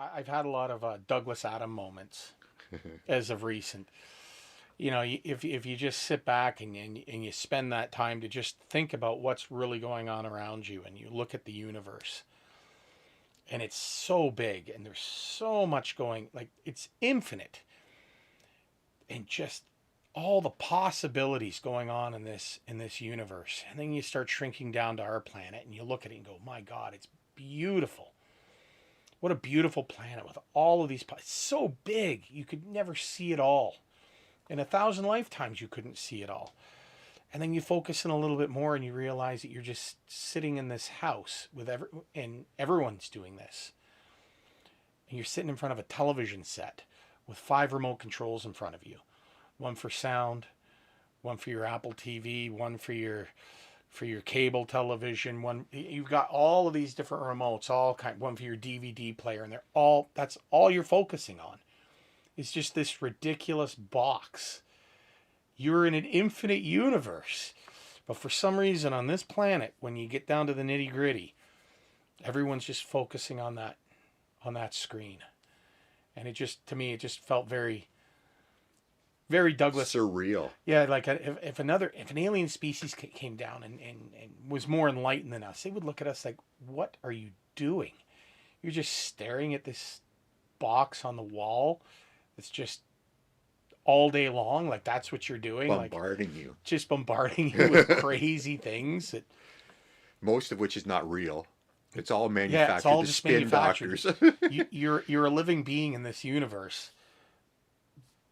I've had a lot of Douglas Adam moments as of recent. You know, if you just sit back and you spend that time to just think about what's really going on around you, and you look at the universe, and it's so big, and there's so much going, like it's infinite, and just all the possibilities going on in this universe. And then you start shrinking down to our planet, and you look at it and go, my God, it's beautiful. What a beautiful planet with all of these. It's so big, you could never see it all. In 1,000 lifetimes, you couldn't see it all. And then you focus in a little bit more, and you realize that you're just sitting in this house and everyone's doing this. And you're sitting in front of a television set with 5 remote controls in front of you. One for sound, one for your Apple TV, one for your cable television, one you've got all of these different remotes, one for your DVD player, and that's all you're focusing on. It's just this ridiculous box. You're in an infinite universe. But for some reason on this planet, when you get down to the nitty-gritty, everyone's just focusing on that screen. And to me, it just felt very, very Douglas. Surreal. Yeah, like if an alien species came down and was more enlightened than us, they would look at us like, what are you doing? You're just staring at this box on the wall. It's just all day long. Like that's what you're doing. Bombarding you. Just bombarding you with crazy things that most of which is not real. It's all manufactured. Yeah, it's all the just spin manufactured. doctors. You're a living being in this universe,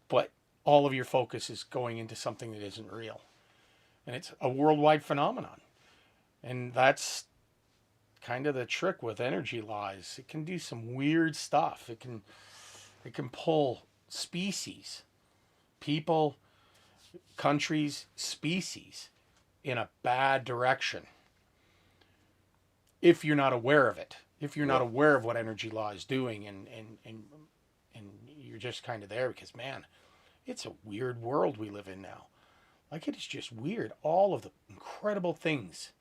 but all of your focus is going into something that isn't real. And it's a worldwide phenomenon. And that's kind of the trick with energy laws. It can do some weird stuff. It can pull species, people, countries, species in a bad direction if you're not aware of it. If you're not aware of what energy law is doing, and you're just kind of there because, man, it's a weird world we live in now. Like, it is just weird. All of the incredible things,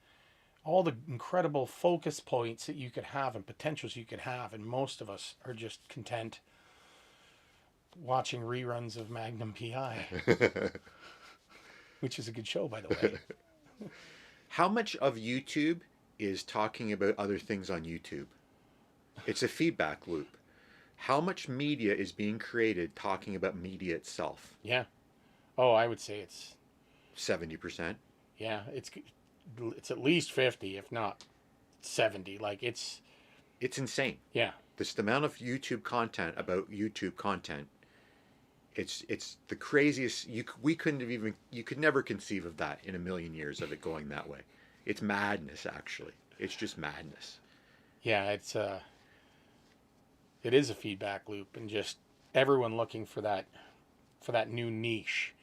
all the incredible focus points that you could have and potentials you could have, and most of us are just content watching reruns of Magnum PI, which is a good show, by the way. How much of YouTube is talking about other things on YouTube? It's a feedback loop. How much media is being created talking about media itself? Yeah. Oh, I would say it's 70%. Yeah, it's at least 50, if not 70. Like it's insane. Yeah. This amount of YouTube content about YouTube content. It's the craziest. You could never conceive of that in a million years of it going that way. It's madness, actually. It's just madness. Yeah, it is a feedback loop, and just everyone looking for that new niche.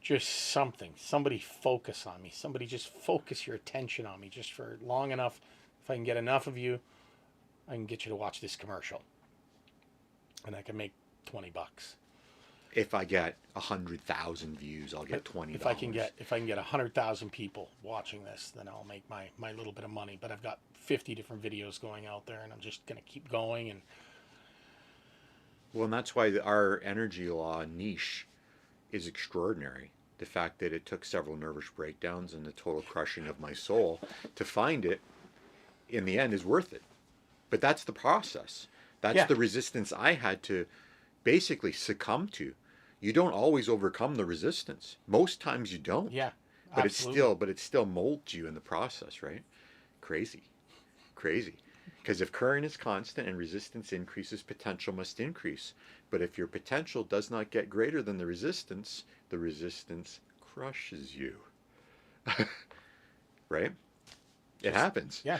Just somebody focus on me. Somebody just focus your attention on me just for long enough. If I can get enough of you, I can get you to watch this commercial, and I can make $20. If I get 100,000 views, I'll get $20. If I can get 100,000 people watching this, then I'll make my little bit of money. But I've got 50 different videos going out there, and I'm just gonna keep going. And that's why our energy law niche is extraordinary. The fact that it took several nervous breakdowns and the total crushing of my soul to find it, in the end, is worth it. But that's the process. That's the resistance I had to basically succumb to. You don't always overcome the resistance. Most times you don't. Yeah, but absolutely. it still molds you in the process, right? Crazy. Because if current is constant and resistance increases, potential must increase. But if your potential does not get greater than the resistance crushes you. Right? It happens. Yeah,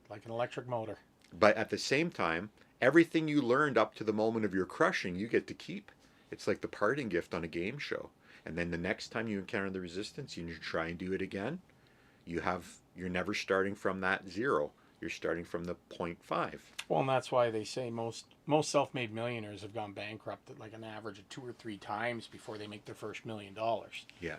like an electric motor. But at the same time, everything you learned up to the moment of your crushing, you get to keep. It's like the parting gift on a game show. And then the next time you encounter the resistance, you try and do it again. You're never starting from that 0. You're starting from the 0.5. Well, and that's why they say most self-made millionaires have gone bankrupt at like an average of 2 or 3 times before they make their first $1 million. Yeah.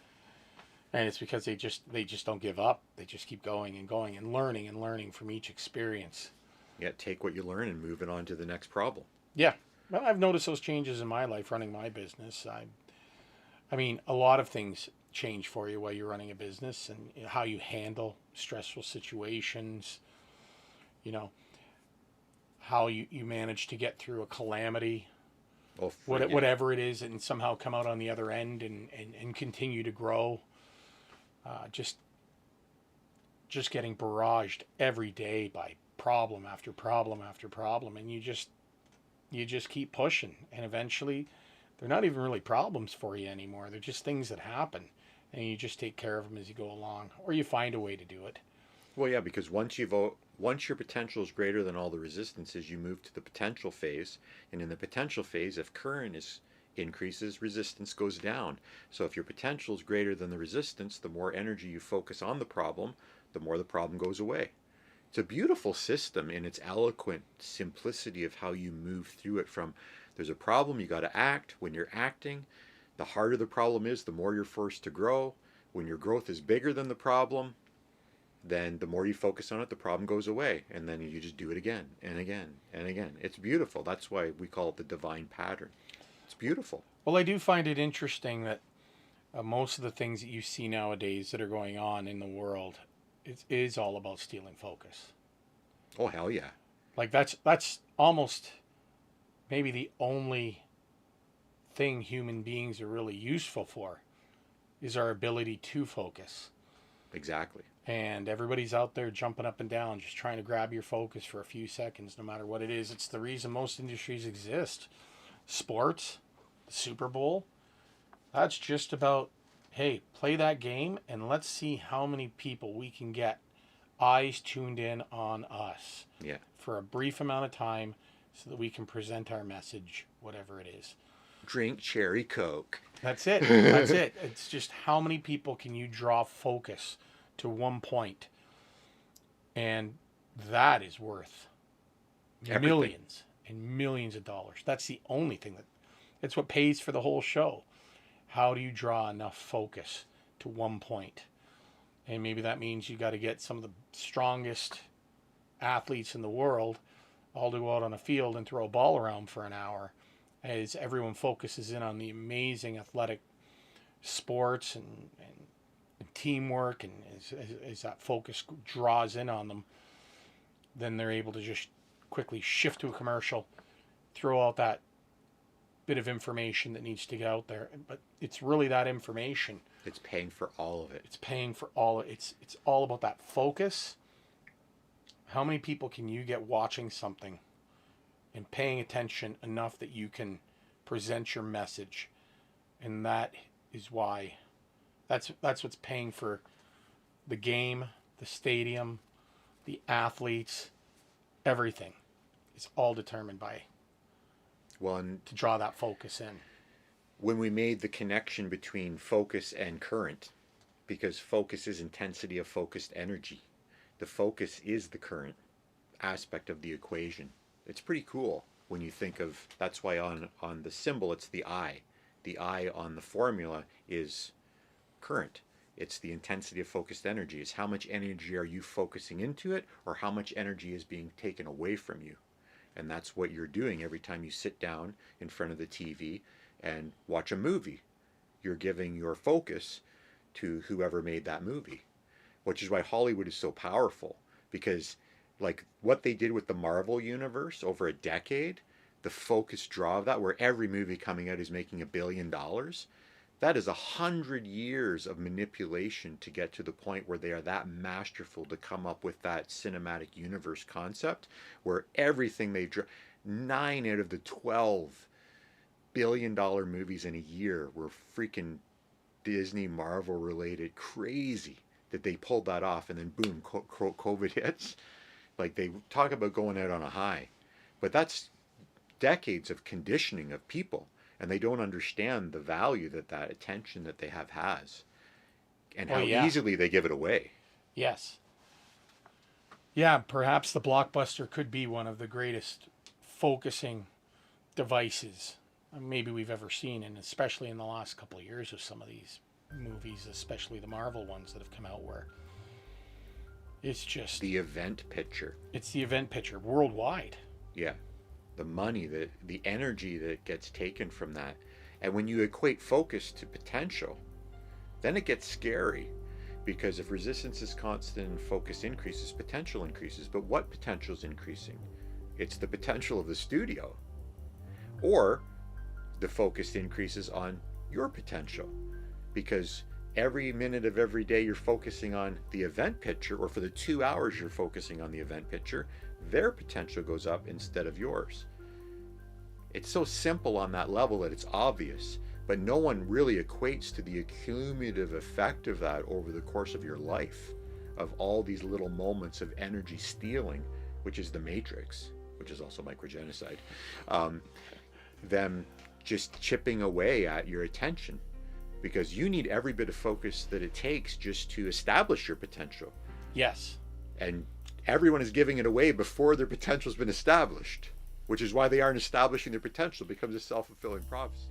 And it's because they just don't give up. They just keep going and going and learning from each experience. Yeah, take what you learn and move it on to the next problem. Yeah. Well, I've noticed those changes in my life running my business. I mean, a lot of things change for you while you're running a business, and how you handle stressful situations, you know, how you manage to get through a calamity, Oh, yeah. whatever it is, and somehow come out on the other end and continue to grow. Just getting barraged every day by problem after problem after problem, and you just keep pushing, and eventually they're not even really problems for you anymore. They're just things that happen, and you just take care of them as you go along, or you find a way to do it. Well, yeah, because once your potential is greater than all the resistances, you move to the potential phase, and in the potential phase, if current is increases, resistance goes down. So if your potential is greater than the resistance, the more energy you focus on the problem, the more the problem goes away. It's a beautiful system in its eloquent simplicity of how you move through it. From there's a problem, you got to act. When you're acting, the harder the problem is, the more you're forced to grow. When your growth is bigger than the problem, then the more you focus on it, the problem goes away. And then you just do it again and again and again. It's beautiful. That's why we call it the divine pattern. It's beautiful. Well, I do find it interesting that most of the things that you see nowadays that are going on in the world is all about stealing focus. Oh, hell yeah. Like that's almost maybe the only thing human beings are really useful for, is our ability to focus. Exactly. And everybody's out there jumping up and down just trying to grab your focus for a few seconds, no matter what it is. It's the reason most industries exist. Sports, the Super Bowl, that's just about, hey, play that game and let's see how many people we can get eyes tuned in on us Yeah. for a brief amount of time so that we can present our message, whatever it is. Drink cherry Coke. That's it. That's it. It's just how many people can you draw focus to one point, and that is worth Everything. millions and millions of dollars. That's the only thing it's what pays for the whole show. How do you draw enough focus to one point? And maybe that means you got to get some of the strongest athletes in the world all to go out on a field and throw a ball around for an hour, as everyone focuses in on the amazing athletic sports and teamwork, and as that focus draws in on them, then they're able to just quickly shift to a commercial, throw out that bit of information that needs to get out there. But it's really that information. It's paying for all of it. It's paying for all. It's all about that focus. How many people can you get watching something and paying attention enough that you can present your message? And that is why that's what's paying for the game, the stadium, the athletes, everything. It's all determined by One, to draw that focus in. when we made the connection between focus and current, because focus is intensity of focused energy. The focus is the current aspect of the equation. It's pretty cool when you think of, that's why on the symbol it's the I. The I on the formula is current. It's the intensity of focused energy. It's how much energy are you focusing into it, or how much energy is being taken away from you. And that's what you're doing every time you sit down in front of the TV and watch a movie. You're giving your focus to whoever made that movie, which is why Hollywood is so powerful, because like what they did with the Marvel universe over a decade, the focus draw of that, where every movie coming out is making $1 billion, that is 100 years of manipulation to get to the point where they are that masterful to come up with that cinematic universe concept, where everything they draw, 9 out of the 12 billion-dollar movies in a year were freaking Disney Marvel related. Crazy that they pulled that off, and then boom, COVID hits. Like, they talk about going out on a high, but that's decades of conditioning of people, and they don't understand the value that that attention that they have has, and how Yeah. easily they give it away. Yes. Yeah, perhaps the blockbuster could be one of the greatest focusing devices maybe we've ever seen, and especially in the last couple of years of some of these movies, especially the Marvel ones that have come out, where It's just, The event picture. it's the event picture worldwide. Yeah. The money, the energy that gets taken from that. And when you equate focus to potential, then it gets scary, because if resistance is constant and focus increases, potential increases. But what potential is increasing? It's the potential of the studio, or the focus increases on your potential, because every minute of every day you're focusing on the event picture, or for the 2 hours you're focusing on the event picture, their potential goes up instead of yours. It's so simple on that level that it's obvious, but no one really equates to the cumulative effect of that over the course of your life, of all these little moments of energy stealing, which is the matrix, which is also microgenocide, them just chipping away at your attention, because you need every bit of focus that it takes just to establish your potential. Yes. And everyone is giving it away before their potential has been established, which is why they aren't establishing their potential. It becomes a self-fulfilling prophecy.